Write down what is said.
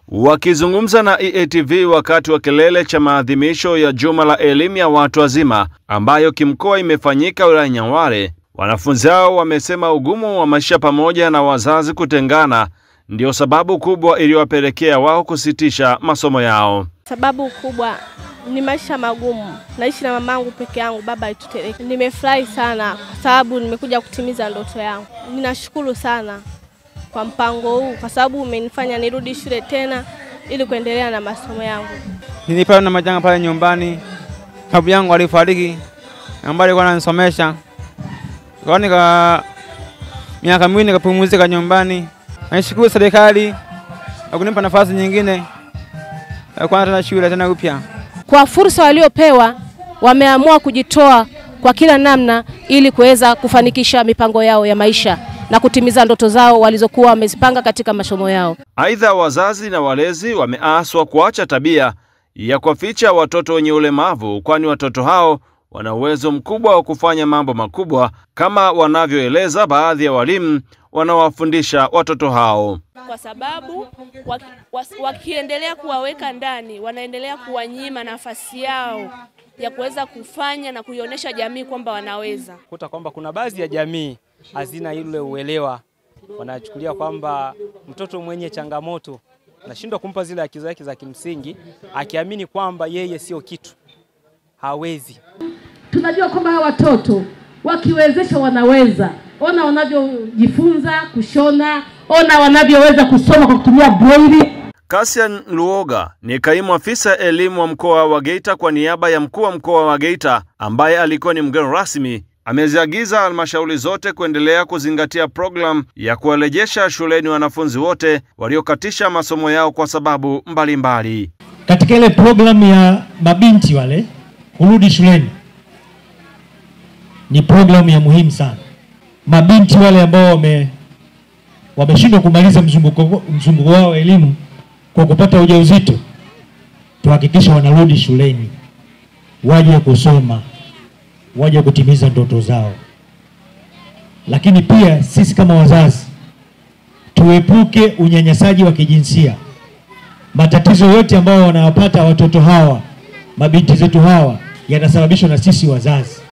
Wakizungumza na EATV wakati wa kilele cha maadhimisho ya Juma la Elimu ya Watu Wazima ambayo kimkoa imefanyika wilaya Nyang'hwale, wanafunzi hao wamesema ugumu wa maisha pamoja na wazazi kutengana ndio sababu kubwa iliyowapelekea wao kusitisha masomo yao. Sababu kubwa ni maisha magumu. Naishi na mamangu peke yangu, baba alituteleka. Nimefurahi sana kwa sababu nimekuja kutimiza ndoto yangu. Ninashukuru sana kwa mpango huu kwa sababu umenifanya nirudi shule tena ili kuendelea na masomo yangu. Nilipata na majanga pale nyumbani. Babu yangu alifariki ambaye alikuwa ananisomesha. Kwa miaka miwili nikapumzika nyumbani. Nashukuru serikali kwa kunipa nafasi nyingine ya kuanza tena shule tena upya. Kwa fursa waliopewa, wameamua kujitoa kwa kila namna ili kuweza kufanikisha mipango yao ya maisha na kutimiza ndoto zao walizokuwa wamezipanga katika masomo yao. Aidha, wazazi na walezi wameaswa kuacha tabia ya kuwaficha watoto wenye ulemavu, kwani watoto hao wana uwezo mkubwa wa kufanya mambo makubwa kama wanavyoeleza baadhi ya walimu wanaowafundisha watoto hao. Kwa sababu wakiendelea kuwaweka ndani, wanaendelea kuwanyima nafasi yao ya kuweza kufanya na kuionyesha jamii kwamba wanaweza. Kuta kwamba kuna baadhi ya jamii hazina ile uelewa, wanachukulia kwamba mtoto mwenye changamoto nashindwa kumpa zile haki zake za kimsingi, akiamini kwamba yeye sio kitu, hawezi. Tunajua kwamba hawa watoto wakiwezesha wanaweza. Ona wanavyojifunza kushona, ona wanavyoweza kusoma kwa kutumia braille. Cassian Luoga ni kaimu afisa elimu wa mkoa wa Geita kwa niaba ya mkuu wa mkoa wa Geita ambaye alikuwa ni mgeni rasmi. Ameziagiza halmashauri zote kuendelea kuzingatia program ya kuwarejesha shuleni wanafunzi wote waliokatisha masomo yao kwa sababu mbalimbali. Katika ile program ya mabinti wale kurudi shuleni ni program ya muhimu sana. Mabinti wale ambao wameshindwa kumaliza mzunguko wao wa elimu kwa kupata ujauzito, tuhakikisha wanarudi shuleni, waje kusoma, waje kutimiza ndoto zao. Lakini pia sisi kama wazazi tuepuke unyanyasaji wa kijinsia. Matatizo yote ambayo wanawapata watoto hawa, mabinti zetu hawa, yanasababishwa na sisi wazazi.